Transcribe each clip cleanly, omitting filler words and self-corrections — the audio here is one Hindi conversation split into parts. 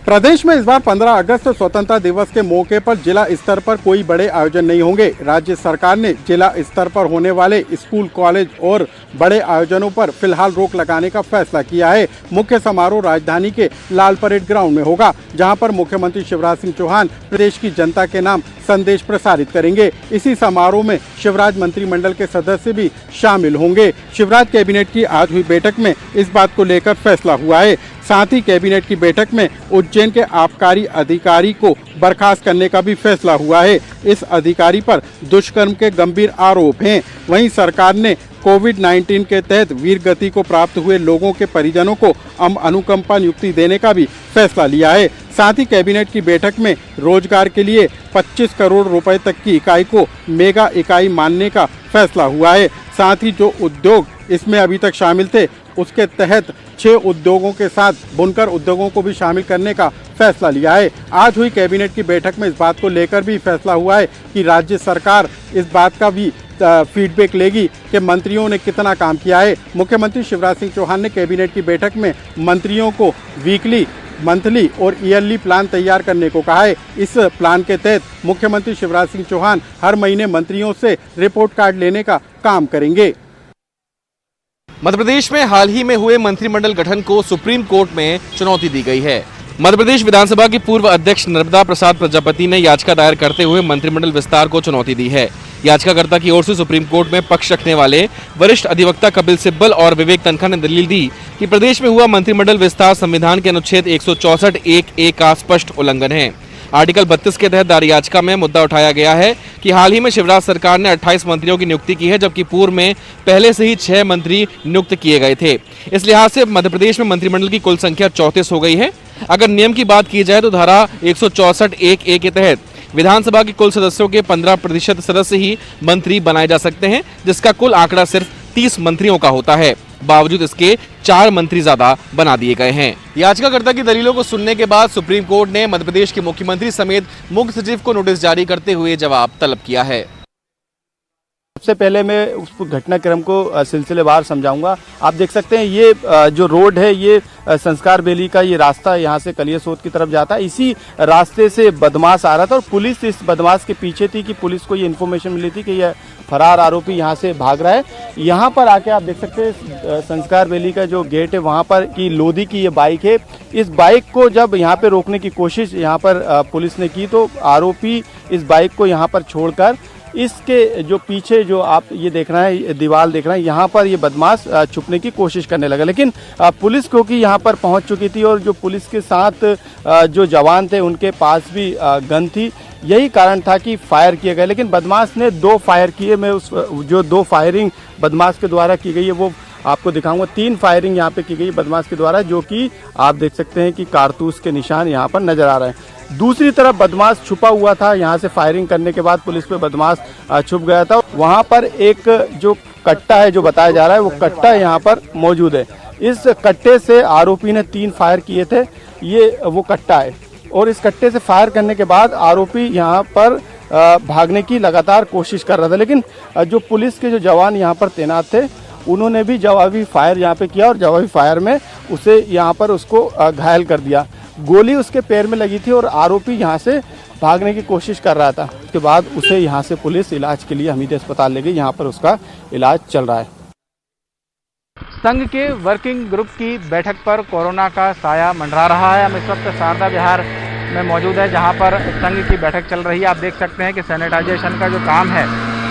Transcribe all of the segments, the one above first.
प्रदेश में इस बार 15 अगस्त स्वतंत्रता दिवस के मौके पर जिला स्तर पर कोई बड़े आयोजन नहीं होंगे। राज्य सरकार ने जिला स्तर पर होने वाले स्कूल, कॉलेज और बड़े आयोजनों पर फिलहाल रोक लगाने का फैसला किया है। मुख्य समारोह राजधानी के लाल परेड ग्राउंड में होगा, जहां पर मुख्यमंत्री शिवराज सिंह चौहान प्रदेश की जनता के नाम संदेश प्रसारित करेंगे। इसी समारोह में शिवराज मंत्रिमंडल के सदस्य भी शामिल होंगे। शिवराज कैबिनेट की आज हुई बैठक में इस बात को लेकर फैसला हुआ है। साथ ही कैबिनेट की बैठक में उज्जैन के आबकारी अधिकारी को बर्खास्त करने का भी फैसला हुआ है। इस अधिकारी पर दुष्कर्म के गंभीर आरोप हैं। वहीं सरकार ने कोविड-19 के तहत वीर गति को प्राप्त हुए लोगों के परिजनों को अनुकंपा नियुक्ति देने का भी फैसला लिया है। साथ ही कैबिनेट की बैठक में रोजगार के लिए 25 करोड़ रुपए तक की इकाई को मेगा इकाई मानने का फैसला हुआ है। साथ ही जो उद्योग इसमें अभी तक शामिल थे, उसके तहत 6 उद्योगों के साथ बुनकर उद्योगों को भी शामिल करने का फैसला लिया है। आज हुई कैबिनेट की बैठक में इस बात को लेकर भी फैसला हुआ है कि राज्य सरकार इस बात का भी फीडबैक लेगी कि मंत्रियों ने कितना काम किया है। मुख्यमंत्री शिवराज सिंह चौहान ने कैबिनेट की बैठक में मंत्रियों को वीकली, मंथली और ईयरली प्लान तैयार करने को कहा है। इस प्लान के तहत मुख्यमंत्री शिवराज सिंह चौहान हर महीने मंत्रियों से रिपोर्ट कार्ड लेने का काम करेंगे। मध्य प्रदेश में हाल ही में हुए मंत्रिमंडल गठन को सुप्रीम कोर्ट में चुनौती दी गई है। मध्य प्रदेश विधानसभा की पूर्व अध्यक्ष नर्मदा प्रसाद प्रजापति ने याचिका दायर करते हुए मंत्रिमंडल विस्तार को चुनौती दी है। याचिकाकर्ता की ओर से सुप्रीम कोर्ट में पक्ष रखने वाले वरिष्ठ अधिवक्ता कपिल सिब्बल और विवेक तनखा ने दलील दी कि प्रदेश में हुआ मंत्रिमंडल विस्तार संविधान के अनुच्छेद 164(1)(a) का स्पष्ट उल्लंघन है। आर्टिकल 32 के तहत दायर याचिका में मुद्दा उठाया गया है कि हाल ही में शिवराज सरकार ने 28 मंत्रियों की नियुक्ति की है, जबकि पूर्व में पहले से ही 6 मंत्री नियुक्त किए गए थे। इस लिहाज से मध्य प्रदेश में मंत्रिमंडल की कुल संख्या 34 हो गई है। अगर नियम की बात की जाए तो धारा 164(1)(a) के तहत विधानसभा के कुल सदस्यों के 15% सदस्य ही मंत्री बनाए जा सकते हैं, जिसका कुल आंकड़ा सिर्फ 30 मंत्रियों का होता है। बावजूद इसके 4 मंत्री ज्यादा बना दिए गए हैं। याचिकाकर्ता की दलीलों को सुनने के बाद सुप्रीम कोर्ट ने मध्य प्रदेश के मुख्यमंत्री समेत मुख्य सचिव को नोटिस जारी करते हुए जवाब तलब किया है। सबसे पहले मैं उस घटनाक्रम को सिलसिलेवार समझाऊंगा। आप देख सकते हैं ये जो रोड है, ये संस्कार बेली का ये रास्ता यहाँ से कलियासोत की तरफ जाता है। इसी रास्ते से बदमाश आ रहा था और पुलिस इस बदमाश के पीछे थी कि पुलिस को ये इन्फॉर्मेशन मिली थी कि यह फरार आरोपी यहाँ से भाग रहा है। यहाँ पर आके आप देख सकते हैं संस्कार बेली का जो गेट है, वहाँ पर की लोधी की ये बाइक है। इस बाइक को जब यहाँ पे रोकने की कोशिश यहाँ पर पुलिस ने की तो आरोपी इस बाइक को यहाँ पर छोड़कर इसके जो पीछे जो आप ये देख रहे हैं, दीवार देख रहे हैं, यहाँ पर ये बदमाश छुपने की कोशिश करने लगा। लेकिन पुलिस क्योंकि यहाँ पर पहुँच चुकी थी और जो पुलिस के साथ जो जवान थे उनके पास भी गन थी, यही कारण था कि फायर किए गए। लेकिन बदमाश ने 2 फायर किए। मैं उस जो 2 फायरिंग बदमाश के द्वारा की गई है वो आपको दिखाऊंगा। 3 फायरिंग यहाँ पे की गई बदमाश के द्वारा, जो कि आप देख सकते हैं कि कारतूस के निशान यहाँ पर नजर आ रहे हैं। दूसरी तरफ बदमाश छुपा हुआ था। यहाँ से फायरिंग करने के बाद पुलिस पे बदमाश छुप गया था। वहाँ पर एक जो कट्टा है जो बताया जा रहा है, वो कट्टा यहाँ पर मौजूद है। इस कट्टे से आरोपी ने 3 फायर किए थे। ये वो कट्टा है और इस कट्टे से फायर करने के बाद आरोपी यहाँ पर भागने की लगातार कोशिश कर रहा था। लेकिन जो पुलिस के जो जवान यहाँ पर तैनात थे, उन्होंने भी जवाबी फायर यहाँ पे किया और जवाबी फायर में उसे यहाँ पर उसको घायल कर दिया। गोली उसके पैर में लगी थी और आरोपी यहाँ से भागने की कोशिश कर रहा था। उसके बाद उसे यहाँ से पुलिस इलाज के लिए हमीद अस्पताल ले गई। यहाँ पर उसका इलाज चल रहा है। संघ के वर्किंग ग्रुप की बैठक पर कोरोना का साया मंडरा रहा है। हम इस वक्त शारदा विहार में मौजूद है, जहाँ पर संघ की बैठक चल रही है। आप देख सकते हैं कि सैनिटाइजेशन का जो काम है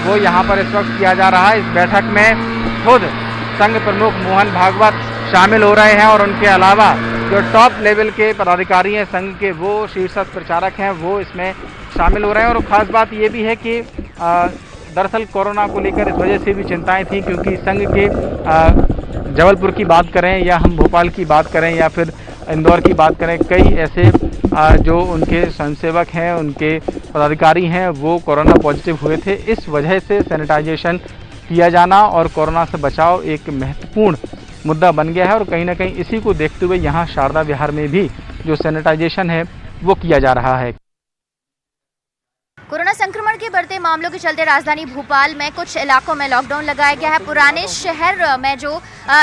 वो यहाँ पर इस वक्त किया जा रहा है। इस बैठक में खुद संघ प्रमुख मोहन भागवत शामिल हो रहे हैं और उनके अलावा जो टॉप लेवल के पदाधिकारी हैं संघ के, वो शीर्षस्थ प्रचारक हैं, वो इसमें शामिल हो रहे हैं। और ख़ास बात ये भी है कि दरअसल कोरोना को लेकर इस वजह से भी चिंताएं थी, क्योंकि संघ के जबलपुर की बात करें या हम भोपाल की बात करें या फिर इंदौर की बात करें, कई ऐसे जो उनके स्वयंसेवक हैं, उनके पदाधिकारी हैं, वो कोरोना पॉजिटिव हुए थे। इस वजह से सैनिटाइजेशन किया जाना और कोरोना से बचाव एक महत्वपूर्ण मुद्दा बन गया है। और कहीं ना कहीं इसी को देखते हुए यहाँ शारदा विहार में भी जो सैनिटाइजेशन है वो किया जा रहा है। कोरोना संक्रमण के बढ़ते मामलों के चलते राजधानी भोपाल में कुछ इलाकों में लॉकडाउन लगाया गया है। पुराने शहर में जो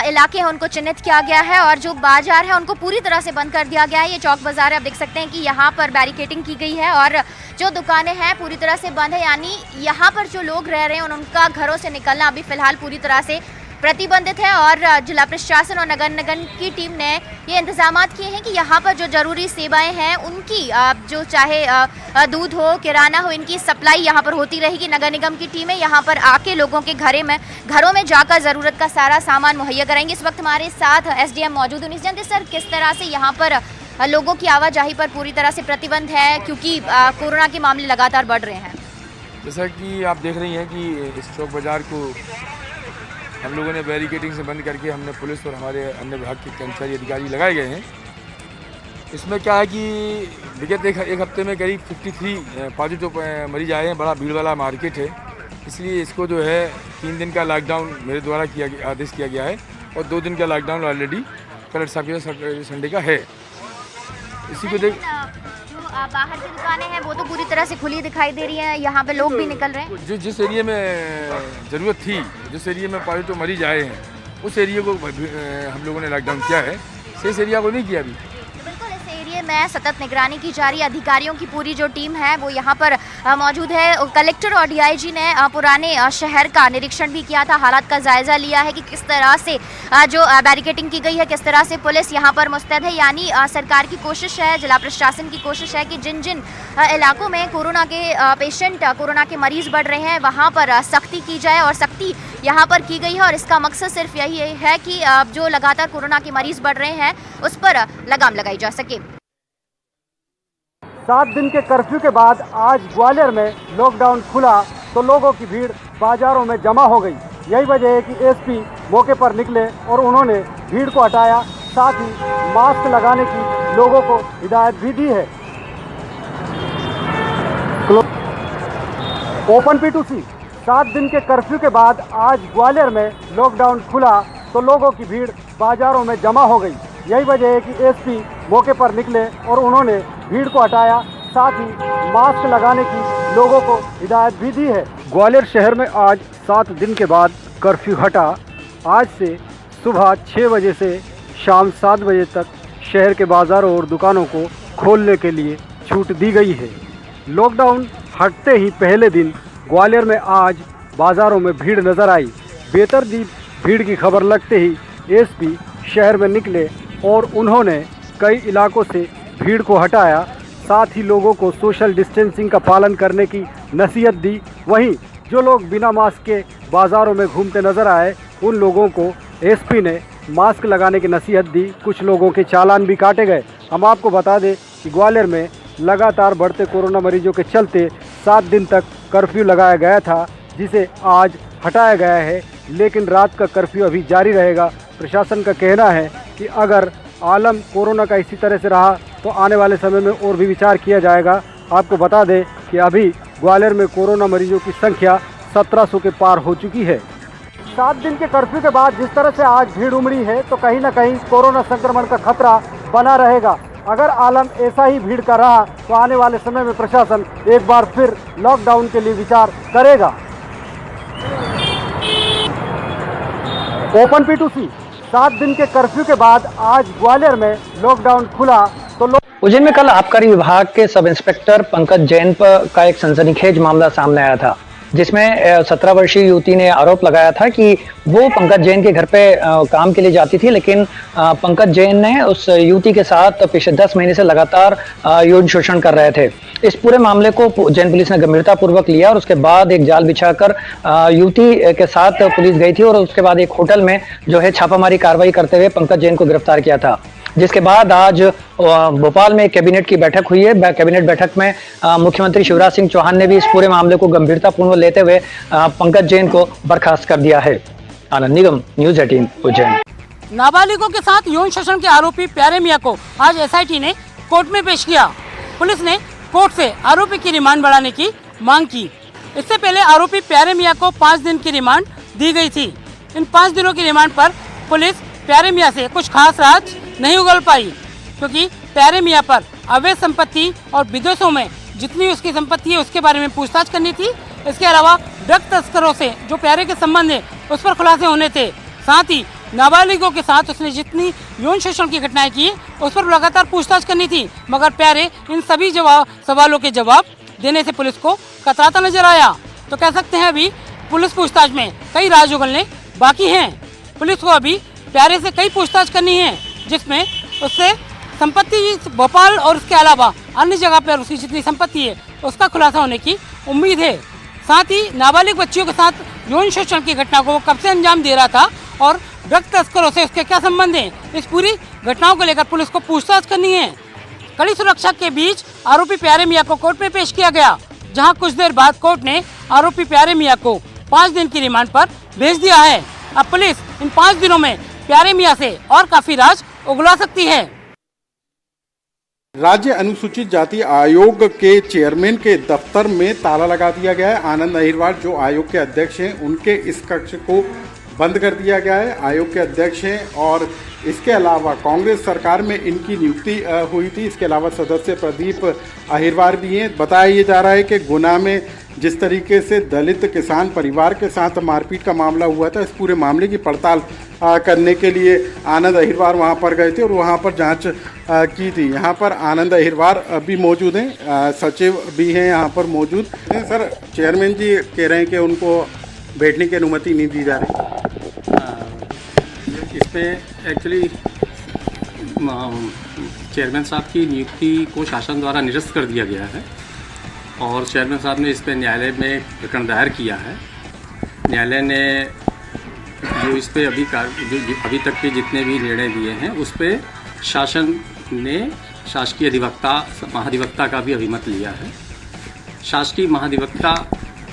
इलाके हैं उनको चिन्हित किया गया है और जो बाजार है उनको पूरी तरह से बंद कर दिया गया है। ये चौक बाजार है, आप देख सकते हैं कि यहाँ पर बैरिकेडिंग की गई है और जो दुकानें हैं पूरी तरह से बंद है, यानी यहाँ पर जो लोग रह रहे हैं उनका घरों से निकलना अभी फिलहाल पूरी तरह से प्रतिबंधित है। और जिला प्रशासन और नगर निगम की टीम ने ये इंतजाम किए हैं कि यहाँ पर जो जरूरी सेवाएं हैं उनकी जो चाहे दूध हो, किराना हो, इनकी सप्लाई यहाँ पर होती रहेगी। नगर निगम की टीमें यहाँ पर आके लोगों के घरों में जाकर ज़रूरत का सारा सामान मुहैया कराएंगे। इस वक्त हमारे साथ एसडीएम मौजूद हैं। जानते सर, किस तरह से यहाँ पर लोगों की आवाजाही पर पूरी तरह से प्रतिबंध है, क्योंकि कोरोना के मामले लगातार बढ़ रहे हैं? जैसा कि आप देख रही हैं कि इस चौक बाज़ार को हम लोगों ने बैरिकेडिंग से बंद करके हमने पुलिस और हमारे अन्य विभाग के कर्मचारी अधिकारी लगाए गए हैं। इसमें क्या है कि विगत एक हफ्ते में करीब 53 पॉजिटिव मरीज आए हैं। बड़ा भीड़ वाला मार्केट है, इसलिए इसको जो है 3 दिन का लॉकडाउन मेरे द्वारा आदेश किया गया है और 2 दिन का लॉकडाउन ऑलरेडी कलेक्टर साहब के संडे का है। इसी को देख बाहर की दुकानें हैं वो तो पूरी तरह से खुली दिखाई दे रही हैं, यहाँ पे लोग भी निकल रहे हैं। जिस एरिया में ज़रूरत थी, जिस एरिया में पॉजिटिव मरीज आए हैं, उस एरिया को हम लोगों ने लॉकडाउन किया है, शेष एरिया को नहीं किया अभी। बिल्कुल, इस एरिया में सतत निगरानी की जा रही है। अधिकारियों की पूरी जो टीम है वो यहाँ पर मौजूद है। कलेक्टर और डीआईजी ने पुराने शहर का निरीक्षण भी किया था, हालात का जायजा लिया है कि किस तरह से जो बैरिकेडिंग की गई है, किस तरह से पुलिस यहाँ पर मुस्तैद है। यानी सरकार की कोशिश है, जिला प्रशासन की कोशिश है कि जिन जिन इलाकों में कोरोना के पेशेंट, कोरोना के मरीज बढ़ रहे हैं वहाँ पर सख्ती की जाए और सख्ती यहाँ पर की गई है। और इसका मकसद सिर्फ यही है कि जो लगातार कोरोना के मरीज बढ़ रहे हैं उस पर लगाम लगाई जा सके। 7 दिन के कर्फ्यू के बाद आज ग्वालियर में लॉकडाउन खुला तो लोगों की भीड़ बाजारों में जमा हो गई। यही वजह है कि एसपी मौके पर निकले और उन्होंने भीड़ को हटाया, साथ ही मास्क लगाने की लोगों को हिदायत भी दी है। ओपन P2C, 7 दिन के कर्फ्यू के बाद आज ग्वालियर में लॉकडाउन खुला तो लोगों की भीड़ बाजारों में जमा हो गई। यही वजह है कि एसपी मौके पर निकले और उन्होंने भीड़ को हटाया, साथ ही मास्क लगाने की लोगों को हिदायत भी दी है। ग्वालियर शहर में आज 7 दिन के बाद कर्फ्यू हटा। आज से सुबह 6 बजे से शाम 7 बजे तक शहर के बाज़ारों और दुकानों को खोलने के लिए छूट दी गई है। लॉकडाउन हटते ही पहले दिन ग्वालियर में आज बाज़ारों में भीड़ नज़र आई। बेतरतीब भीड़ की खबर लगते ही एसपी शहर में निकले और उन्होंने कई इलाकों से भीड़ को हटाया, साथ ही लोगों को सोशल डिस्टेंसिंग का पालन करने की नसीहत दी। वहीं जो लोग बिना मास्क के बाज़ारों में घूमते नज़र आए उन लोगों को एसपी ने मास्क लगाने की नसीहत दी। कुछ लोगों के चालान भी काटे गए। हम आपको बता दें कि ग्वालियर में लगातार बढ़ते कोरोना मरीजों के चलते 7 दिन तक कर्फ्यू लगाया गया था, जिसे आज हटाया गया है, लेकिन रात का कर्फ्यू अभी जारी रहेगा। प्रशासन का कहना है कि अगर आलम कोरोना का इसी तरह से रहा तो आने वाले समय में और भी विचार किया जाएगा। आपको बता दें कि अभी ग्वालियर में कोरोना मरीजों की संख्या 1700 के पार हो चुकी है। 7 दिन के कर्फ्यू के बाद जिस तरह से आज भीड़ उमड़ी है तो कहीं ना कहीं कोरोना संक्रमण का खतरा बना रहेगा। अगर आलम ऐसा ही भीड़ का रहा तो आने वाले समय में प्रशासन एक बार फिर लॉकडाउन के लिए विचार करेगा। ओपन P2C, 7 दिन के कर्फ्यू के बाद आज ग्वालियर में लॉकडाउन खुला तो उज्जैन में कल आबकारी विभाग के सब इंस्पेक्टर पंकज जैन का एक सनसनीखेज मामला सामने आया था, जिसमें 17 वर्षीय युवती ने आरोप लगाया था कि वो पंकज जैन के घर पे काम के लिए जाती थी, लेकिन पंकज जैन ने उस युवती के साथ पिछले 10 महीने से लगातार यौन शोषण कर रहे थे। इस पूरे मामले को उज्जैन पुलिस ने गंभीरतापूर्वक लिया और उसके बाद एक जाल बिछाकर युवती के साथ पुलिस गई थी और उसके बाद एक होटल में जो है छापामारी कार्रवाई करते हुए पंकज जैन को गिरफ्तार किया था। जिसके बाद आज भोपाल में कैबिनेट की बैठक हुई है। कैबिनेट बैठक में मुख्यमंत्री शिवराज सिंह चौहान ने भी इस पूरे मामले को गंभीरतापूर्वक लेते हुए पंकज जैन को बर्खास्त कर दिया है। आनंद निगम, न्यूज़ 18 उज्जैन। नाबालिगों के साथ यौन शोषण के आरोपी प्यारे मियां को आज एसआईटी ने कोर्ट में पेश किया। पुलिस ने कोर्ट से आरोपी की रिमांड बढ़ाने की मांग की। इससे पहले आरोपी प्यारे मियां को 5 दिन की रिमांड दी गई थी। इन 5 दिनों की रिमांड पर पुलिस प्यारे मियां से कुछ खास राज नहीं उगल पाई, क्योंकि प्यारे मियां पर अवैध संपत्ति और विदेशों में जितनी उसकी संपत्ति है उसके बारे में पूछताछ करनी थी। इसके अलावा ड्रग तस्करों से जो प्यारे के संबंध है उस पर खुलासे होने थे। साथ ही नाबालिगों के साथ उसने जितनी यौन शोषण की घटनाएं की उस पर लगातार पूछताछ करनी थी, मगर प्यारे इन सभी सवालों के जवाब देने से पुलिस को कतराता नजर आया। तो कह सकते हैं अभी पुलिस पूछताछ में कई राज उगलने बाकी हैं। पुलिस को अभी प्यारे से कई पूछताछ करनी है, जिसमें उससे संपत्ति भोपाल और उसके अलावा अन्य जगह पर उसकी जितनी संपत्ति है उसका खुलासा होने की उम्मीद है। साथ ही नाबालिग बच्चियों के साथ यौन शोषण की घटना को वो कब से अंजाम दे रहा था और ड्रग तस्करों से उसके क्या संबंध हैं, इस पूरी घटनाओं को लेकर पुलिस को पूछताछ करनी है। कड़ी सुरक्षा के बीच आरोपी प्यारे मियां को कोर्ट में पेश किया गया, जहां कुछ देर बाद कोर्ट ने आरोपी प्यारे मियां को 5 दिन की रिमांड पर भेज दिया है। अब पुलिस इन 5 दिनों में प्यारे मियां से और काफी राज उगला सकती है। राज्य अनुसूचित जाति आयोग के चेयरमैन के दफ्तर में ताला लगा दिया गया है। आनंद अहिरवार जो आयोग के अध्यक्ष हैं, उनके इस कक्ष को बंद कर दिया गया है। आयोग के अध्यक्ष हैं और इसके अलावा कांग्रेस सरकार में इनकी नियुक्ति हुई थी। इसके अलावा सदस्य प्रदीप अहिरवार भी हैं। बताया ये जा रहा है कि गुना में जिस तरीके से दलित किसान परिवार के साथ मारपीट का मामला हुआ था, इस पूरे मामले की पड़ताल करने के लिए आनंद अहिरवार वहां पर गए थे और वहां पर जांच की थी। यहां पर आनंद अहिरवार भी मौजूद हैं, सचिव भी हैं यहाँ पर मौजूद। सर, चेयरमैन जी कह रहे हैं कि उनको बैठने की अनुमति नहीं दी जा रही। इसमें एक्चुअली चेयरमैन साहब की नियुक्ति को शासन द्वारा निरस्त कर दिया गया है और चेयरमैन साहब ने इस पर न्यायालय में प्रकरण दायर किया है। न्यायालय ने जो इस पर अभी तक के जितने भी निर्णय दिए हैं उस पर शासन ने शासकीय महाधिवक्ता का भी अभिमत लिया है। शासकीय महाधिवक्ता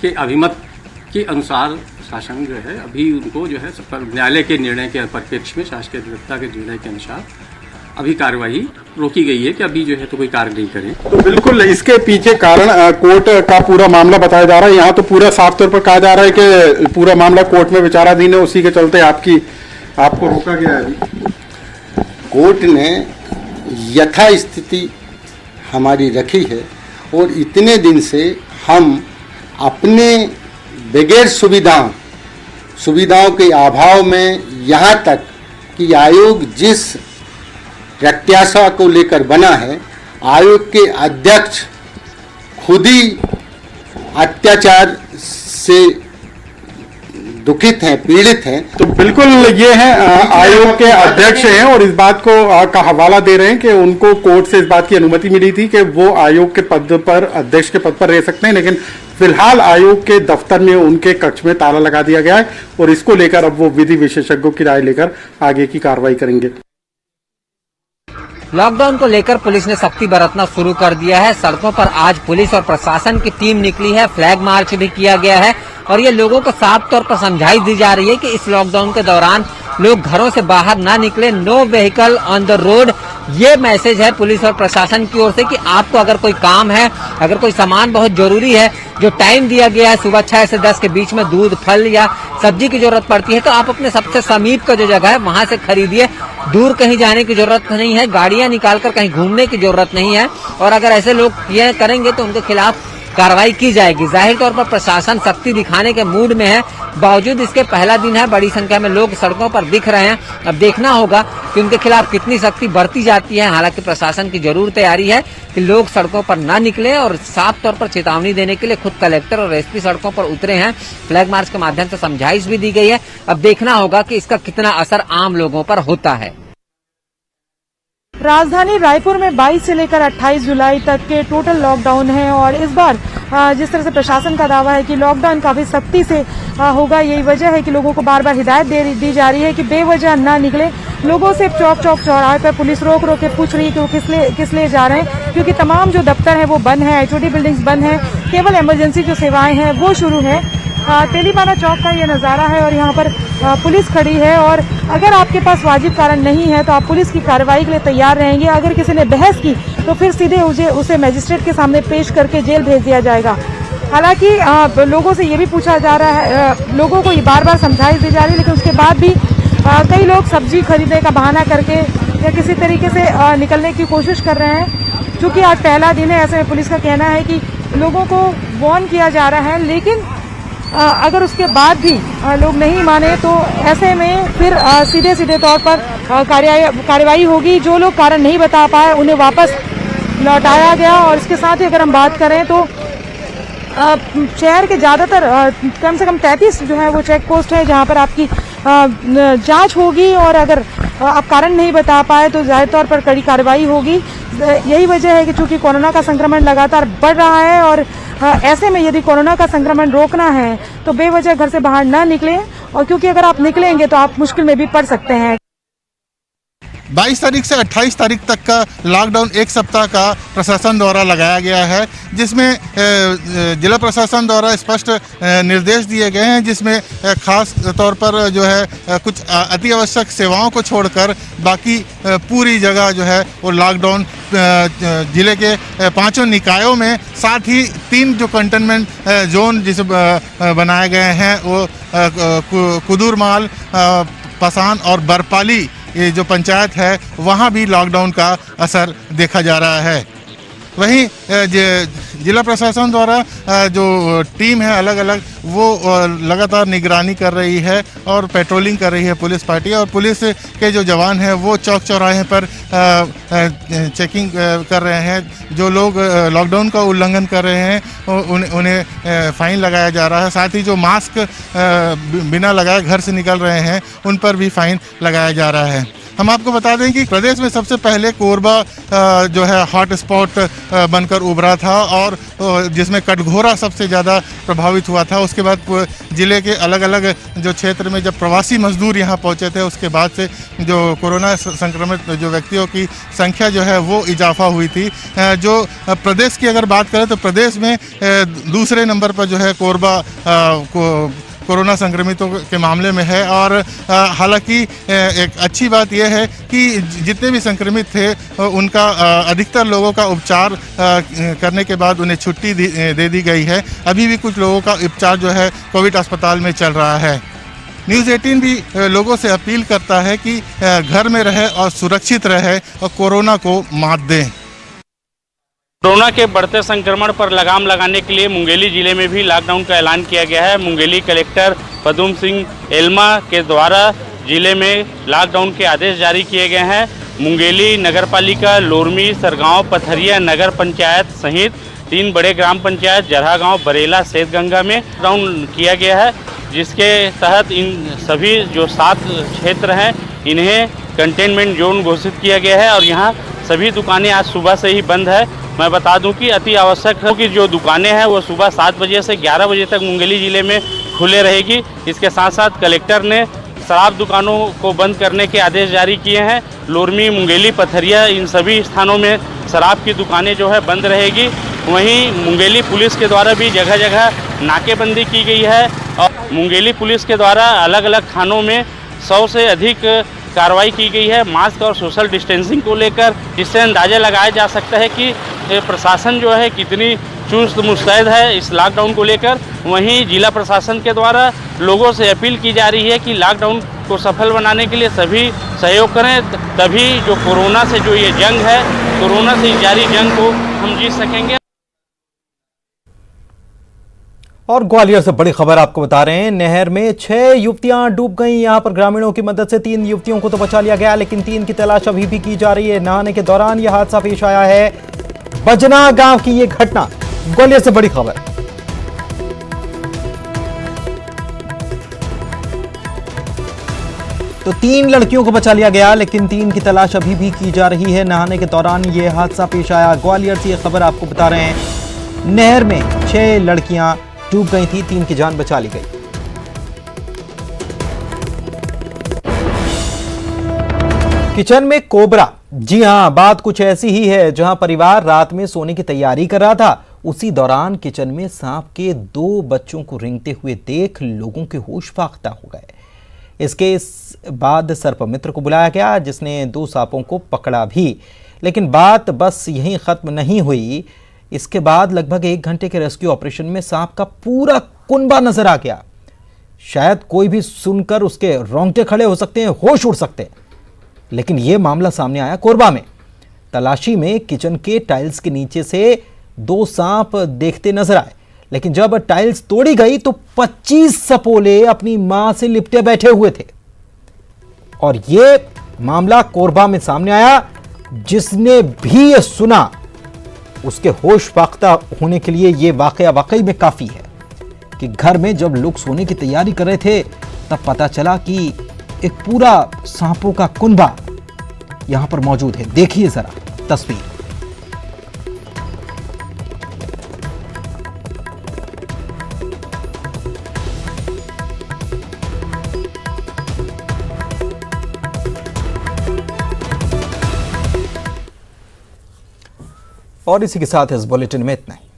के अभिमत के अनुसार शासन जो है अभी उनको जो है न्यायालय के निर्णय के परिप्रेक्ष्य में शासकीय अधिवक्ता के निर्णय के अनुसार अभी कार्यवाही रोकी गई है कि अभी जो है तो कोई कार्य नहीं करें। तो बिल्कुल इसके पीछे कारण कोर्ट का पूरा मामला बताया जा रहा है। यहाँ तो पूरा साफ तौर पर कहा जा रहा है कि पूरा मामला कोर्ट में विचाराधीन है, उसी के चलते आपको रोका गया है। कोर्ट ने यथास्थिति हमारी रखी है और इतने दिन से हम अपने बगैर सुविधाओं के अभाव में यहाँ तक कि आयोग जिस प्रत्याशा को लेकर बना है, आयोग के अध्यक्ष खुद ही अत्याचार से दुखित हैं, पीड़ित हैं। तो बिल्कुल ये हैं आयोग के अध्यक्ष हैं और इस बात को का हवाला दे रहे हैं कि उनको कोर्ट से इस बात की अनुमति मिली थी कि वो आयोग के पद पर, अध्यक्ष के पद पर रह सकते हैं, लेकिन फिलहाल आयोग के दफ्तर में उनके कक्ष में ताला लगा दिया गया है और इसको लेकर अब वो विधि विशेषज्ञों की राय लेकर आगे की कार्रवाई करेंगे। लॉकडाउन को लेकर पुलिस ने सख्ती बरतना शुरू कर दिया है। सड़कों पर आज पुलिस और प्रशासन की टीम निकली है, फ्लैग मार्च भी किया गया है और ये लोगों को साफ तौर पर समझाइश दी जा रही है कि इस लॉकडाउन के दौरान लोग घरों से बाहर ना निकले, no vehicle on the road. ये मैसेज है पुलिस और प्रशासन की ओर से कि आपको अगर कोई काम है, अगर कोई सामान बहुत जरूरी है, जो टाइम दिया गया है सुबह 6 से 10 के बीच में दूध, फल या सब्जी की जरूरत पड़ती है, तो आप अपने सबसे समीप का जो जगह है वहां से खरीदिए। दूर कहीं जाने की जरूरत नहीं है, गाड़ियां निकालकर कहीं घूमने की जरूरत नहीं है और अगर ऐसे लोग ये करेंगे तो उनके खिलाफ कार्रवाई की जाएगी। जाहिर तौर पर प्रशासन सख्ती दिखाने के मूड में है, बावजूद इसके पहला दिन है, बड़ी संख्या में लोग सड़कों पर दिख रहे हैं। अब देखना होगा कि उनके खिलाफ कितनी सख्ती बरती जाती है। हालांकि प्रशासन की जरूर तैयारी है कि लोग सड़कों पर ना निकले और साफ तौर पर चेतावनी देने के लिए खुद कलेक्टर और एसपी सड़कों पर उतरे हैं। फ्लैग मार्च के माध्यम से समझाइश भी दी गई है। अब देखना होगा कि इसका कितना असर आम लोगों पर होता है। राजधानी रायपुर में 22 से लेकर 28 जुलाई तक के टोटल लॉकडाउन है और इस बार जिस तरह से प्रशासन का दावा है कि लॉकडाउन काफी सख्ती से होगा, यही वजह है कि लोगों को बार बार हिदायत दी जा रही है कि बेवजह ना निकले। लोगों से चौक चौराहे पर पुलिस रोक के पूछ रही है कि वो किस लिए जा रहे हैं, क्योंकि तमाम जो दफ्तर है वो बंद है, HOD बिल्डिंग्स बंद है, केवल इमरजेंसी जो सेवाएं हैं वो शुरू है। तेलीबाना चौक का ये नज़ारा है और यहाँ पर पुलिस खड़ी है और अगर आपके पास वाजिब कारण नहीं है तो आप पुलिस की कार्रवाई के लिए तैयार रहेंगे। अगर किसी ने बहस की तो फिर सीधे उसे मजिस्ट्रेट के सामने पेश करके जेल भेज दिया जाएगा। हालांकि लोगों से ये भी पूछा जा रहा है, लोगों को ये बार बार समझाइश दी जा रही है, लेकिन उसके बाद भी कई लोग सब्जी खरीदने का बहाना करके या किसी तरीके से निकलने की कोशिश कर रहे हैं। चूँकि आज पहला दिन है, ऐसे में पुलिस का कहना है कि लोगों को वार्न किया जा रहा है, लेकिन अगर उसके बाद भी लोग नहीं माने तो ऐसे में फिर सीधे सीधे तौर पर कार्यवाही होगी। जो लोग कारण नहीं बता पाए उन्हें वापस लौटाया गया। और इसके साथ ही अगर हम बात करें तो शहर के ज़्यादातर कम से कम 33 जो है वो चेक पोस्ट है जहाँ पर आपकी जांच होगी, और अगर आप कारण नहीं बता पाए तो ज़ाहिर तौर पर कड़ी कार्रवाई होगी। यही वजह है कि चूँकि कोरोना का संक्रमण लगातार बढ़ रहा है और ऐसे में यदि कोरोना का संक्रमण रोकना है तो बेवजह घर से बाहर ना निकलें, और क्योंकि अगर आप निकलेंगे तो आप मुश्किल में भी पड़ सकते हैं। 22 तारीख से 28 तारीख तक का लॉकडाउन एक सप्ताह का प्रशासन द्वारा लगाया गया है, जिसमें जिला प्रशासन द्वारा स्पष्ट निर्देश दिए गए हैं, जिसमें खास तौर पर जो है कुछ अति आवश्यक सेवाओं को छोड़कर बाकी पूरी जगह जो है वो लॉकडाउन जिले के 5 निकायों में, साथ ही 3 जो कंटेनमेंट जोन जिसे बनाए गए हैं वो कुदुरमाल, पसान और बरपाली ये जो पंचायत है वहाँ भी लॉकडाउन का असर देखा जा रहा है। वहीं जिला प्रशासन द्वारा जो टीम है अलग अलग वो लगातार निगरानी कर रही है और पेट्रोलिंग कर रही है पुलिस पार्टी, और पुलिस के जो जवान हैं वो चौक चौराहे पर चेकिंग कर रहे हैं। जो लोग लॉकडाउन का उल्लंघन कर रहे हैं उन्हें फाइन लगाया जा रहा है। साथ ही जो मास्क बिना लगाए घर से निकल रहे हैं उन पर भी फाइन लगाया जा रहा है। हम आपको बता दें कि प्रदेश में सबसे पहले कोरबा जो है हॉट स्पॉट बनकर उभरा था, और जिसमें कटघोरा सबसे ज़्यादा प्रभावित हुआ था। उसके बाद ज़िले के अलग अलग जो क्षेत्र में जब प्रवासी मजदूर यहाँ पहुँचे थे उसके बाद से जो कोरोना संक्रमित जो व्यक्तियों की संख्या जो है वो इजाफा हुई थी। जो प्रदेश की अगर बात करें तो प्रदेश में दूसरे नंबर पर जो है कोरबा कोरोना संक्रमितों के मामले में है। और हालांकि एक अच्छी बात यह है कि जितने भी संक्रमित थे उनका अधिकतर लोगों का उपचार करने के बाद उन्हें छुट्टी दे दी गई है। अभी भी कुछ लोगों का उपचार जो है कोविड अस्पताल में चल रहा है। न्यूज़ 18 भी लोगों से अपील करता है कि घर में रहे और सुरक्षित रहे और कोरोना को मात दें। कोरोना के बढ़ते संक्रमण पर लगाम लगाने के लिए मुंगेली जिले में भी लॉकडाउन का ऐलान किया गया है। मुंगेली कलेक्टर पदुम सिंह एल्मा के द्वारा जिले में लॉकडाउन के आदेश जारी किए गए हैं। मुंगेली नगरपालिका, लोरमी, सरगांव, पथरिया नगर पंचायत सहित 3 बड़े ग्राम पंचायत जरहा गाँव, बरेला, सेतगंगा में लॉकडाउन किया गया है, जिसके तहत इन सभी जो 7 क्षेत्र हैं इन्हें कंटेनमेंट जोन घोषित किया गया है और यहाँ सभी दुकानें आज सुबह से ही बंद है। मैं बता दूं कि अति आवश्यक की जो दुकानें हैं वो सुबह 7 बजे से 11 बजे तक मुंगेली ज़िले में खुले रहेगी। इसके साथ साथ कलेक्टर ने शराब दुकानों को बंद करने के आदेश जारी किए हैं। लोरमी, मुंगेली, पथरिया इन सभी स्थानों में शराब की दुकानें जो है बंद रहेगी। वहीं मुंगेली पुलिस के द्वारा भी जगह जगह नाकेबंदी की गई है और मुंगेली पुलिस के द्वारा अलग अलग थानों में 100 से अधिक कार्रवाई की गई है मास्क और सोशल डिस्टेंसिंग को लेकर, जिससे अंदाज़ा लगाया जा सकता है कि प्रशासन जो है कितनी चुस्त मुस्तैद है इस लॉकडाउन को लेकर। वहीं जिला प्रशासन के द्वारा लोगों से अपील की जा रही है कि लॉकडाउन को सफल बनाने के लिए सभी सहयोग करें, तभी जो कोरोना से जो ये जंग है, कोरोना से जारी जंग को हम जीत सकेंगे। और ग्वालियर से बड़ी खबर आपको बता रहे हैं, नहर में 6 युवतियां डूब गईं। यहां पर ग्रामीणों की मदद से 3 युवतियों को तो बचा लिया गया, लेकिन 3 की तलाश अभी भी की जा रही है। नहाने के दौरान यह हादसा पेश आया है। बजना गांव की यह घटना, ग्वालियर से बड़ी खबर। तो 3 लड़कियों को बचा लिया गया, लेकिन 3 की तलाश अभी भी की जा रही है। नहाने के दौरान यह हादसा पेश आया। ग्वालियर से यह खबर आपको बता रहे हैं, नहर में 6 लड़कियां डूब गई थी, 3 की जान बचा ली गई। किचन में कोबरा, जी हां, बात कुछ ऐसी ही है। जहां परिवार रात में सोने की तैयारी कर रहा था, उसी दौरान किचन में सांप के 2 बच्चों को रेंगते हुए देख लोगों के होश फाख्ता हो गए। इसके बाद सर्पमित्र को बुलाया गया, जिसने 2 सांपों को पकड़ा भी। लेकिन बात बस यहीं खत्म नहीं हुई। इसके बाद लगभग 1 घंटे के रेस्क्यू ऑपरेशन में सांप का पूरा कुनबा नजर आ गया। शायद कोई भी सुनकर उसके रोंगटे खड़े हो सकते हैं, होश उड़ सकते हैं। लेकिन यह मामला सामने आया कोरबा में, तलाशी में किचन के टाइल्स के नीचे से 2 सांप देखते नजर आए, लेकिन जब टाइल्स तोड़ी गई तो 25 सपोले अपनी मां से लिपटे बैठे हुए थे। और यह मामला कोरबा में सामने आया। जिसने भी ये सुना उसके होश फाख्ता होने के लिए यह वाकया वाकई में काफी है कि घर में जब लोग सोने की तैयारी कर रहे थे तब पता चला कि एक पूरा सांपों का कुनबा यहां पर मौजूद है। देखिए जरा तस्वीर। और इसी के साथ इस बुलेटिन में इतना ही।